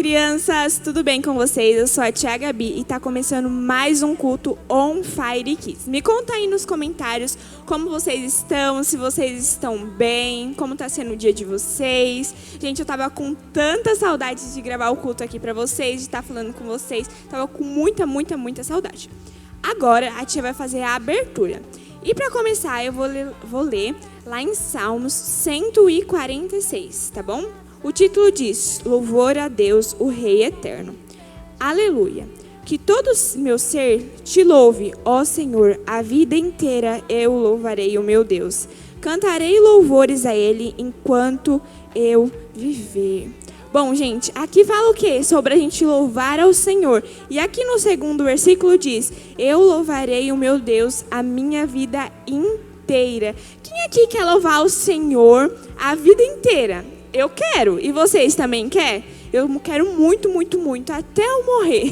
crianças, tudo bem com vocês? Eu sou a tia Gabi e tá começando mais um culto On Fire Kids. Me conta aí nos comentários como vocês estão, se vocês estão bem, como tá sendo o dia de vocês. Gente, eu tava com tanta saudade de gravar o culto aqui pra vocês, de estar falando com vocês. Tava com muita saudade. Agora a tia vai fazer a abertura. E para começar, eu vou ler lá em Salmos 146, tá bom? O título diz: Louvor a Deus, o Rei Eterno. Aleluia. Que todo meu ser te louve, ó Senhor, a vida inteira eu louvarei o meu Deus. Cantarei louvores a Ele enquanto eu viver. Bom, gente, aqui fala o quê? Sobre a gente louvar ao Senhor. E aqui no segundo versículo diz: eu louvarei o meu Deus a minha vida inteira. Quem aqui quer louvar o Senhor a vida inteira? Eu quero. E vocês também querem? Eu quero muito, até eu morrer.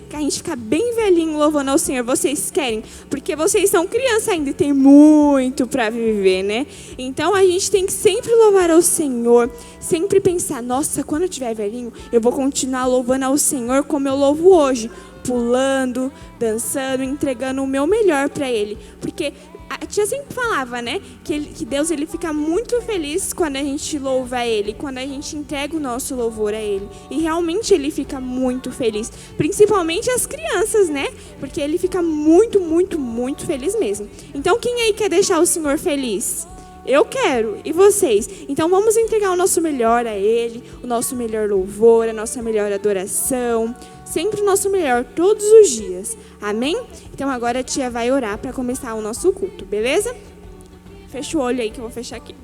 Que a gente fica bem velhinho louvando ao Senhor. Vocês querem? Porque vocês são crianças ainda e tem muito para viver, né? Então a gente tem que sempre louvar ao Senhor. Sempre pensar, nossa, quando eu tiver velhinho, eu vou continuar louvando ao Senhor como eu louvo hoje. Pulando, dançando, entregando o meu melhor para Ele. Porque a tia sempre falava, né, que Deus ele fica muito feliz quando a gente louva Ele, quando a gente entrega o nosso louvor a Ele. E realmente Ele fica muito feliz, principalmente as crianças, né, porque Ele fica muito feliz mesmo. Então quem aí quer deixar o Senhor feliz? Eu quero, e vocês? Então vamos entregar o nosso melhor a Ele, o nosso melhor louvor, a nossa melhor adoração, sempre o nosso melhor, todos os dias. Amém? Então agora a tia vai orar para começar o nosso culto, beleza? Fecha o olho aí que eu vou fechar aqui.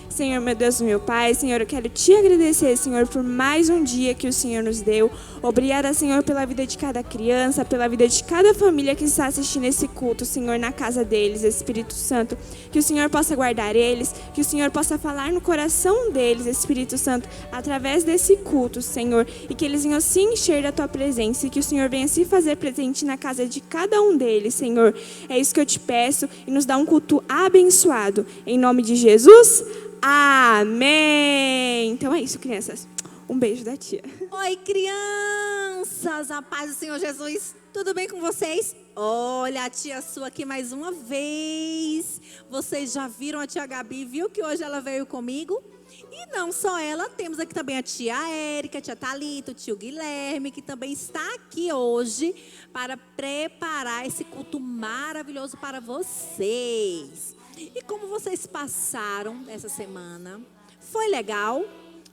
Senhor, meu Deus, meu Pai, Senhor, eu quero te agradecer, Senhor, por mais um dia que o Senhor nos deu. Obrigada, Senhor, pela vida de cada criança, pela vida de cada família que está assistindo esse culto, Senhor, na casa deles, Espírito Santo. Que o Senhor possa guardar eles, que o Senhor possa falar no coração deles, Espírito Santo, através desse culto, Senhor. E que eles venham se encher da Tua presença e que o Senhor venha se fazer presente na casa de cada um deles, Senhor. É isso que eu te peço e nos dá um culto abençoado. Em nome de Jesus, amém. Então é isso, crianças. Um beijo da tia. Oi, crianças. A paz do Senhor Jesus. Tudo bem com vocês? Olha, a tia sua aqui mais uma vez. Vocês já viram a tia Gabi? Viu que hoje ela veio comigo? E não só ela, temos aqui também a tia Érica, a tia Thalita, o tio Guilherme, que também está aqui hoje para preparar esse culto maravilhoso para vocês. E como vocês passaram essa semana? Foi legal?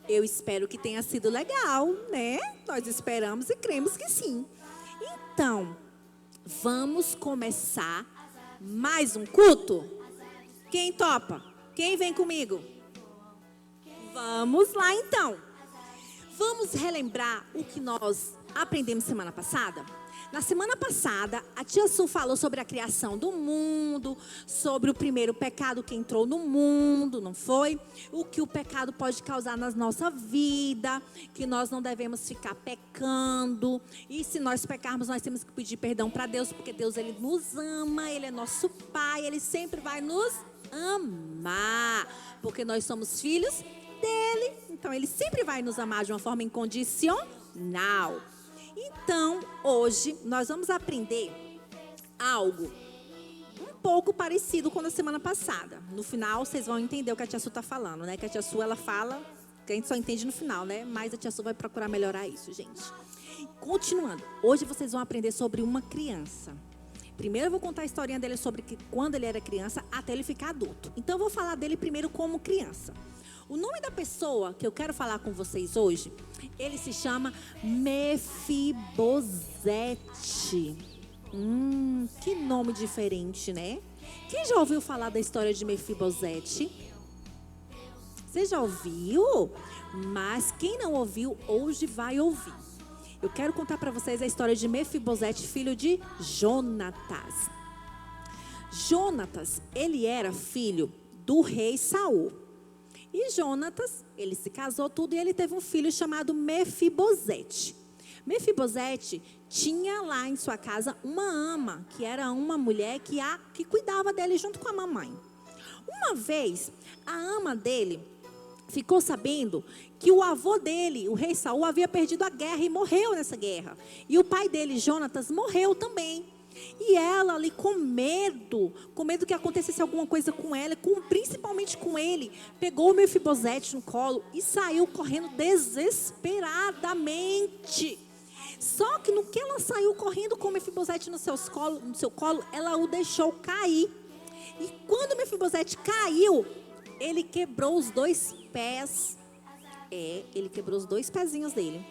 Eu espero que tenha sido legal, né? Nós esperamos e cremos que sim. Então, vamos começar mais um culto? Quem topa? Quem vem comigo? Vamos lá então. Vamos relembrar o que nós aprendemos semana passada? Na semana passada, a tia Su falou sobre a criação do mundo, sobre o primeiro pecado que entrou no mundo, não foi? O que o pecado pode causar na nossa vida, que nós não devemos ficar pecando. E se nós pecarmos, nós temos que pedir perdão para Deus, porque Deus ele nos ama, Ele é nosso Pai, Ele sempre vai nos amar, porque nós somos filhos dele, então Ele sempre vai nos amar de uma forma incondicional. Então, hoje, nós vamos aprender algo um pouco parecido com a semana passada. No final, vocês vão entender o que a tia Su está falando, né? Que a tia Su, ela fala, que a gente só entende no final, né? Mas a tia Su vai procurar melhorar isso, gente. Continuando, hoje vocês vão aprender sobre uma criança. Primeiro eu vou contar a historinha dele sobre que quando ele era criança até ele ficar adulto. Então, eu vou falar dele primeiro como criança. O nome da pessoa que eu quero falar com vocês hoje, ele se chama Mefibosete. Que nome diferente, né? Quem já ouviu falar da história de Mefibosete? Você já ouviu? Mas quem não ouviu, hoje vai ouvir. Eu quero contar para vocês a história de Mefibosete, filho de Jonatas. Jonatas, ele era filho do rei Saul. E Jonatas, ele se casou tudo e ele teve um filho chamado Mefibosete. Mefibosete tinha lá em sua casa uma ama, que era uma mulher que cuidava dele junto com a mamãe. Uma vez, a ama dele ficou sabendo que o avô dele, o rei Saul, havia perdido a guerra e morreu nessa guerra. E o pai dele, Jonatas, morreu também. E ela ali com medo que acontecesse alguma coisa com ela, principalmente com ele, pegou o Mefibosete no colo e saiu correndo desesperadamente. Só que no que ela saiu correndo com o Mefibosete no seu colo, ela o deixou cair. E quando o Mefibosete caiu, ele quebrou os 2 pés. Ele quebrou os 2 pezinhos dele.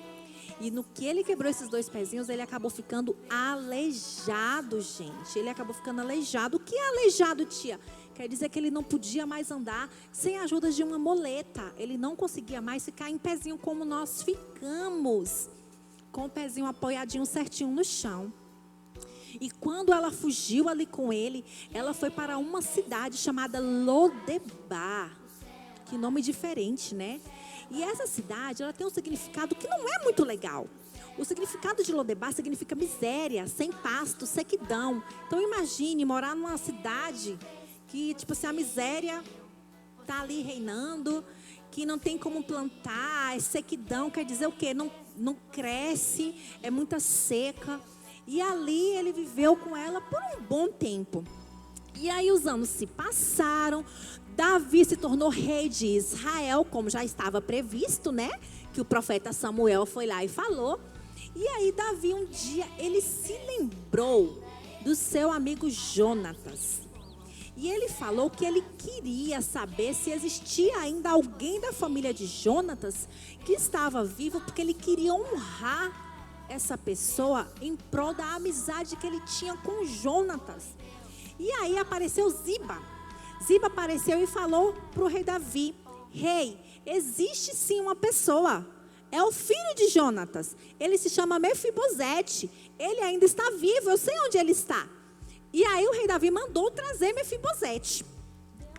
E no que ele quebrou esses 2 pezinhos, ele acabou ficando aleijado, gente. Ele acabou ficando aleijado. O que é aleijado, tia? Quer dizer que ele não podia mais andar sem a ajuda de uma muleta. Ele não conseguia mais ficar em pezinho como nós ficamos, com o pezinho apoiadinho certinho no chão. E quando ela fugiu ali com ele, ela foi para uma cidade chamada Lodebar. Que nome diferente, né? E essa cidade, ela tem um significado que não é muito legal. O significado de Lodebar significa miséria, sem pasto, sequidão. Então imagine morar numa cidade que, tipo assim, a miséria está ali reinando, que não tem como plantar, é sequidão, quer dizer o quê? Não cresce, é muita seca. E ali ele viveu com ela por um bom tempo. E aí os anos se passaram, Davi se tornou rei de Israel, como já estava previsto, né? Que o profeta Samuel foi lá e falou. E aí Davi um dia, ele se lembrou do seu amigo Jonatas. E ele falou que ele queria saber se existia ainda alguém da família de Jonatas que estava vivo, porque ele queria honrar essa pessoa em prol da amizade que ele tinha com Jonatas. E aí apareceu Ziba. Ziba apareceu e falou para o rei Davi: rei, existe sim uma pessoa, é o filho de Jonatas, ele se chama Mefibosete, ele ainda está vivo, eu sei onde ele está. E aí o rei Davi mandou trazer Mefibosete.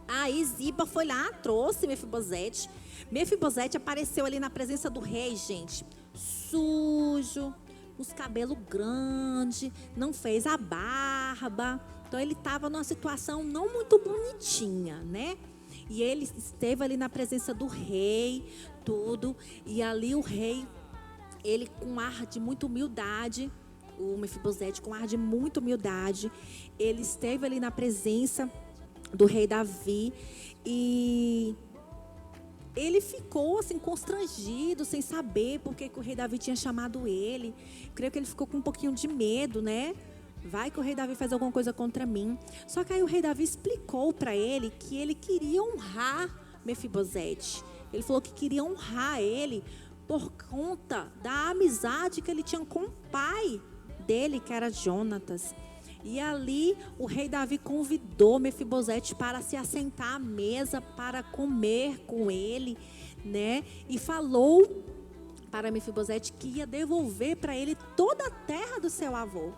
Aí Ziba foi lá, trouxe Mefibosete. Mefibosete apareceu ali na presença do rei, gente, sujo, os cabelos grandes, não fez a barba. Então ele estava numa situação não muito bonitinha, né? E ele esteve ali na presença do rei, tudo. E ali o rei, ele com ar de muita humildade, o Mefibosete com ar de muita humildade, ele esteve ali na presença do rei Davi e ele ficou assim constrangido, sem saber por que o rei Davi tinha chamado ele. Creio que ele ficou com um pouquinho de medo, né? Vai que o rei Davi faz alguma coisa contra mim. Só que aí o rei Davi explicou para ele que ele queria honrar Mefibosete. Ele falou que queria honrar ele por conta da amizade que ele tinha com o pai dele, que era Jonatas. E ali o rei Davi convidou Mefibosete para se assentar à mesa para comer com ele, né? E falou para Mefibosete que ia devolver para ele toda a terra do seu avô.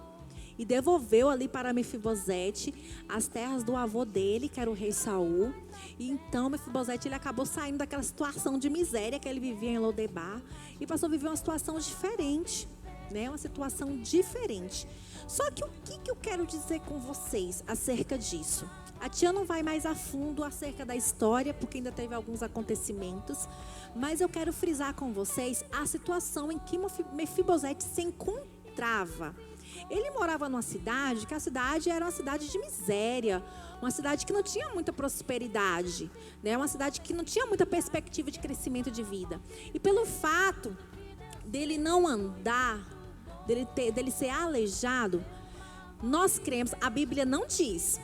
E devolveu ali para Mefibosete as terras do avô dele, que era o rei Saul. E então Mefibosete, ele acabou saindo daquela situação de miséria que ele vivia em Lodebar e passou a viver uma situação diferente, né? Uma situação diferente. Só que o que eu quero dizer com vocês acerca disso? A tia não vai mais a fundo acerca da história, porque ainda teve alguns acontecimentos, mas eu quero frisar com vocês a situação em que Mefibosete se encontrava. Ele morava numa cidade, que a cidade era uma cidade de miséria, uma cidade que não tinha muita prosperidade, né? Uma cidade que não tinha muita perspectiva de crescimento de vida. E pelo fato dele não andar, dele ser aleijado, nós cremos, a Bíblia não diz,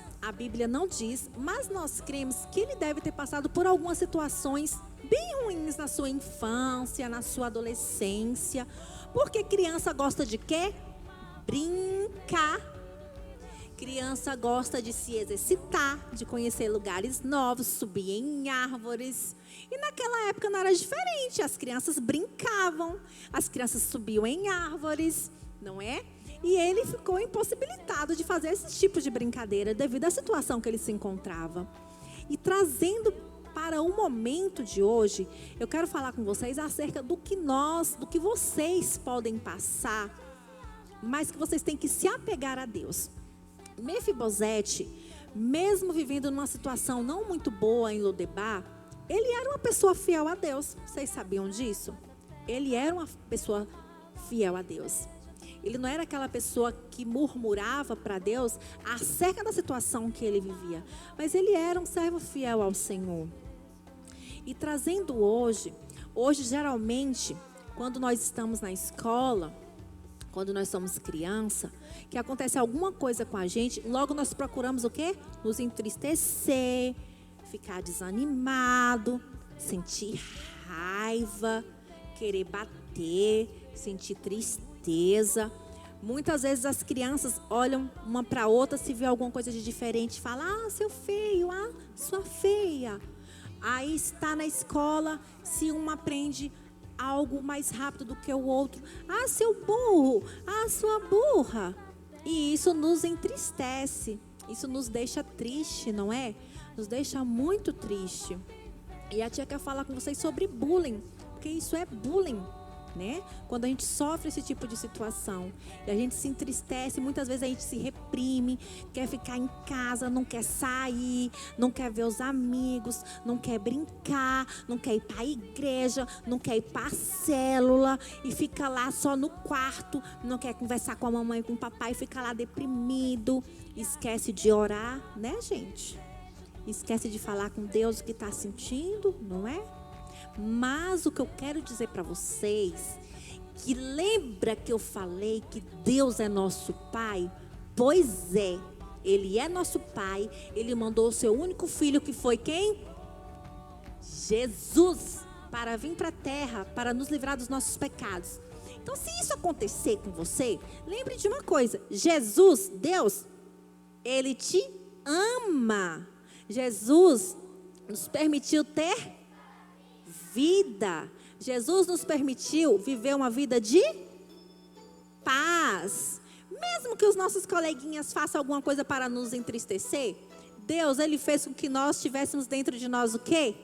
mas nós cremos que ele deve ter passado por algumas situações bem ruins na sua infância, na sua adolescência, porque criança gosta de quê? Brincar. Criança gosta de se exercitar, de conhecer lugares novos, subir em árvores. E naquela época não era diferente. As crianças brincavam, as crianças subiam em árvores, não é? E ele ficou impossibilitado de fazer esse tipo de brincadeira devido à situação que ele se encontrava. E trazendo para o momento de hoje, eu quero falar com vocês acerca do que vocês podem passar, mas que vocês têm que se apegar a Deus. Mefibosete, mesmo vivendo numa situação não muito boa em Lodebar, ele era uma pessoa fiel a Deus. Vocês sabiam disso? Ele era uma pessoa fiel a Deus. Ele não era aquela pessoa que murmurava para Deus acerca da situação que ele vivia. Mas ele era um servo fiel ao Senhor. E trazendo hoje geralmente, quando nós estamos na escola, quando nós somos criança, que acontece alguma coisa com a gente, logo nós procuramos o quê? Nos entristecer, ficar desanimado, sentir raiva, querer bater, sentir tristeza. Muitas vezes as crianças olham uma para outra, se vê alguma coisa de diferente, falam: ah, seu feio, ah, sua feia. Aí está na escola, se um aprende algo mais rápido do que o outro: ah, seu burro, ah, sua burra. E isso nos entristece, isso nos deixa triste, não é? Nos deixa muito triste. E a tia quer falar com vocês sobre bullying, porque isso é bullying, né? Quando a gente sofre esse tipo de situação e a gente se entristece, muitas vezes a gente se reprime, quer ficar em casa, não quer sair, não quer ver os amigos, não quer brincar, não quer ir para a igreja, não quer ir para a célula e fica lá só no quarto, não quer conversar com a mamãe e com o papai, fica lá deprimido, esquece de orar, né, gente? Esquece de falar com Deus o que está sentindo, não é? Mas o que eu quero dizer para vocês, que lembra que eu falei que Deus é nosso Pai? Pois é, Ele é nosso Pai. Ele mandou o seu único filho, que foi quem? Jesus, para vir para a terra, para nos livrar dos nossos pecados. Então, se isso acontecer com você, lembre de uma coisa: Jesus, Deus, Ele te ama. Jesus nos permitiu ter vida. Jesus nos permitiu viver uma vida de paz. Mesmo que os nossos coleguinhas façam alguma coisa para nos entristecer, Deus, Ele fez com que nós tivéssemos dentro de nós o quê?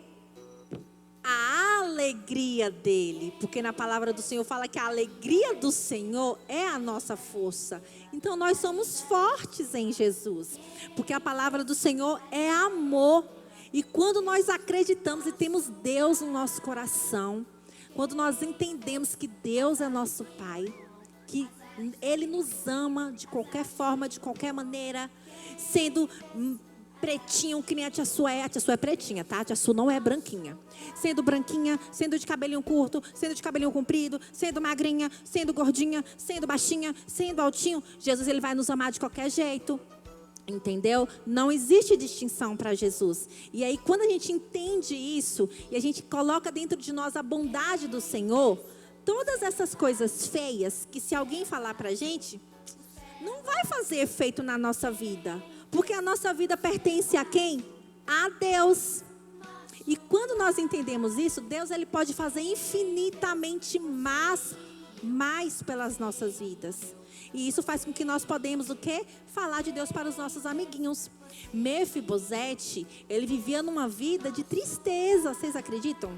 A alegria dele. Porque na palavra do Senhor fala que a alegria do Senhor é a nossa força. Então nós somos fortes em Jesus. Porque a palavra do Senhor é amor. E quando nós acreditamos e temos Deus no nosso coração, quando nós entendemos que Deus é nosso Pai, que Ele nos ama de qualquer forma, de qualquer maneira, sendo pretinho, que nem a tia Su é pretinha, tá? A tia Su não é branquinha. Sendo branquinha, sendo de cabelinho curto, sendo de cabelinho comprido, sendo magrinha, sendo gordinha, sendo baixinha, sendo altinho, Jesus, Ele vai nos amar de qualquer jeito. Entendeu? Não existe distinção para Jesus. E aí, quando a gente entende isso e a gente coloca dentro de nós a bondade do Senhor, todas essas coisas feias que se alguém falar para a gente, não vai fazer efeito na nossa vida. Porque a nossa vida pertence a quem? A Deus. E quando nós entendemos isso, Deus, Ele pode fazer infinitamente mais pelas nossas vidas. E isso faz com que nós podemos o quê? Falar de Deus para os nossos amiguinhos. Mefibosete, ele vivia numa vida de tristeza, vocês acreditam?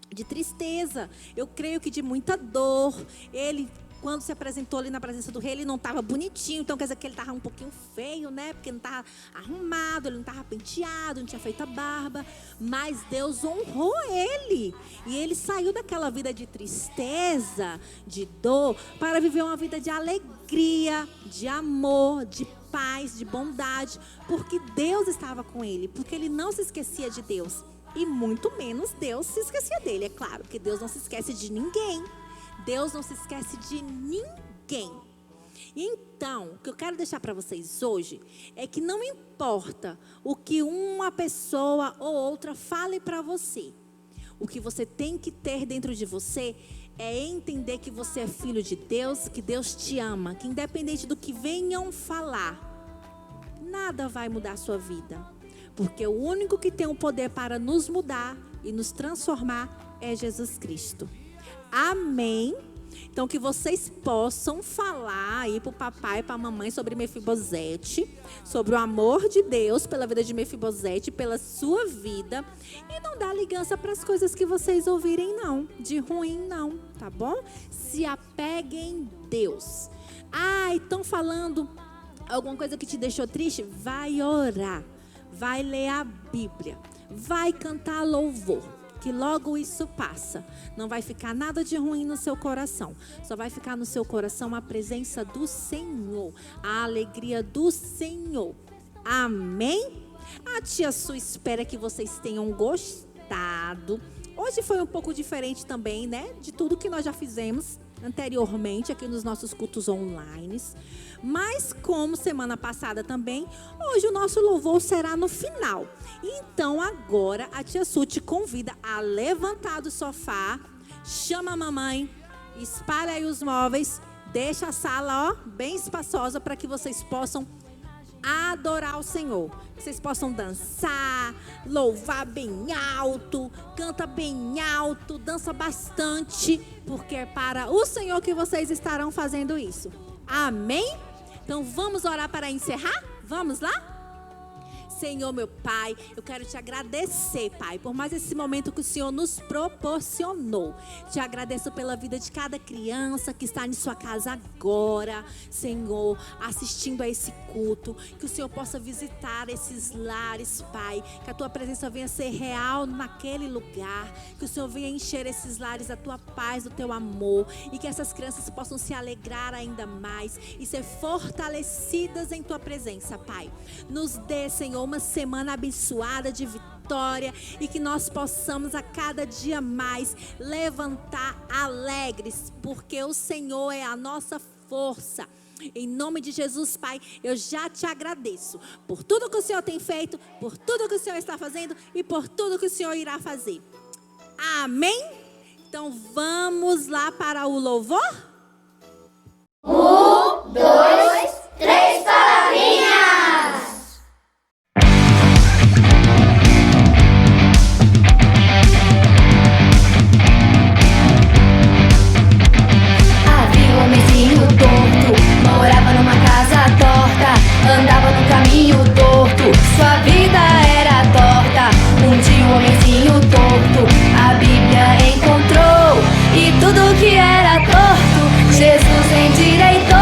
De tristeza. Eu creio que de muita dor. Ele, quando se apresentou ali na presença do rei, ele não estava bonitinho. Então quer dizer que ele estava um pouquinho feio, né? Porque não estava arrumado, ele não estava penteado, não tinha feito a barba. Mas Deus honrou ele. E ele saiu daquela vida de tristeza, de dor, para viver uma vida de alegria, de amor, de paz, de bondade. Porque Deus estava com ele. Porque ele não se esquecia de Deus. E muito menos Deus se esquecia dele. É claro, porque Deus não se esquece de ninguém. Deus não se esquece de ninguém. Então, o que eu quero deixar para vocês hoje é que não importa o que uma pessoa ou outra fale para você. O que você tem que ter dentro de você é entender que você é filho de Deus, que Deus te ama, que independente do que venham falar, nada vai mudar a sua vida. Porque o único que tem o poder para nos mudar e nos transformar é Jesus Cristo. Amém? Então que vocês possam falar aí para o papai e para a mamãe sobre Mefibosete, sobre o amor de Deus pela vida de Mefibosete, pela sua vida, e não dar ligança para as coisas que vocês ouvirem não, de ruim não, tá bom? Se apeguem em Deus. Estão falando alguma coisa que te deixou triste? Vai orar, vai ler a Bíblia. vai cantar louvor, que logo isso passa. Não vai ficar nada de ruim no seu coração. Só vai ficar no seu coração a presença do Senhor, a alegria do Senhor. Amém? A tia Su espera que vocês tenham gostado. Hoje foi um pouco diferente também, né? De tudo que nós já fizemos anteriormente aqui nos nossos cultos online. Mas como semana passada também, hoje o nosso louvor será no final. Então agora a tia Su te convida a levantar do sofá, chama a mamãe, espalha aí os móveis, deixa a sala bem espaçosa para que vocês possam adorar o Senhor. Que vocês possam dançar, louvar bem alto, canta bem alto, dança bastante, porque é para o Senhor que vocês estarão fazendo isso. Amém? Então vamos orar para encerrar? Vamos lá? Senhor, meu Pai, eu quero te agradecer, Pai, por mais esse momento que o Senhor nos proporcionou. Te agradeço pela vida de cada criança que está em sua casa agora, Senhor, assistindo a esse culto. Que o Senhor possa visitar esses lares, Pai. Que a tua presença venha ser real naquele lugar. Que o Senhor venha encher esses lares da tua paz, do teu amor. E que essas crianças possam se alegrar ainda mais e ser fortalecidas em tua presença, Pai. Nos dê, Senhor, uma semana abençoada de vitória e que nós possamos a cada dia mais levantar alegres, porque o Senhor é a nossa força. Em nome de Jesus, Pai, eu já te agradeço por tudo que o Senhor tem feito, por tudo que o Senhor está fazendo e por tudo que o Senhor irá fazer. Amém? Então vamos lá para o louvor? 1, 2, 3, palavrinhas! Morava numa casa torta, andava no caminho torto, sua vida era torta. Um dia um homenzinho torto, a Bíblia encontrou, e tudo que era torto, Jesus endireitou.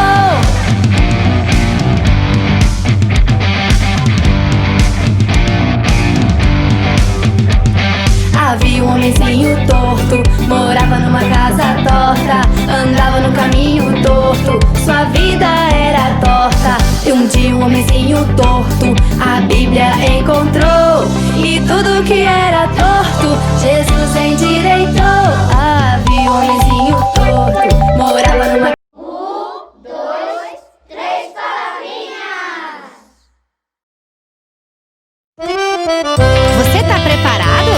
Havia um homenzinho torto, morava numa casa torta, andava no caminho torto, sua vida era torta. E um dia um homenzinho torto, a Bíblia encontrou, e tudo que era torto, Jesus endireitou. Havia um homenzinho torto, morava numa... 1, 2, 3, palavrinhas! Você tá preparado?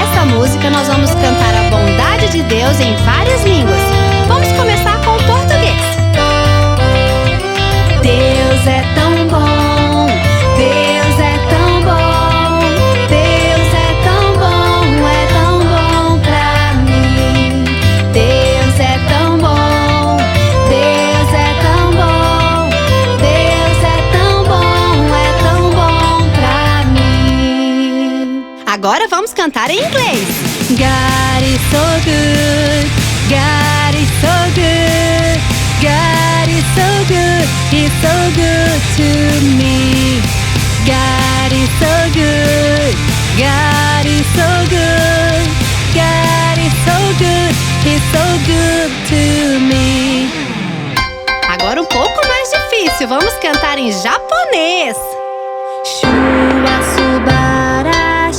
Essa música nós vamos cantar a bondade de Deus em várias línguas. Vamos começar com o português. Deus é tão bom, Deus é tão bom, Deus é tão bom pra mim. Deus é tão bom, Deus é tão bom, Deus é tão bom pra mim. Agora vamos cantar em inglês. God is so good, God is so good, God is so good, He's so good to me. God is so good, God is so good, God is so good, He's so good to me. Agora um pouco mais difícil. Vamos cantar em japonês. Shua subarashi,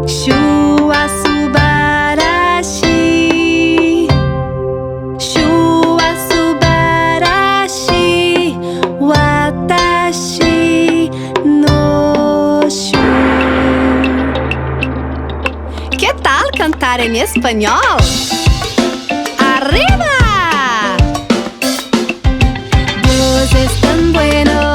Shua subarashi, Shua subarashi, watashi no shu. Que tal cantar em espanhol? Arriba! Dios es tan bueno.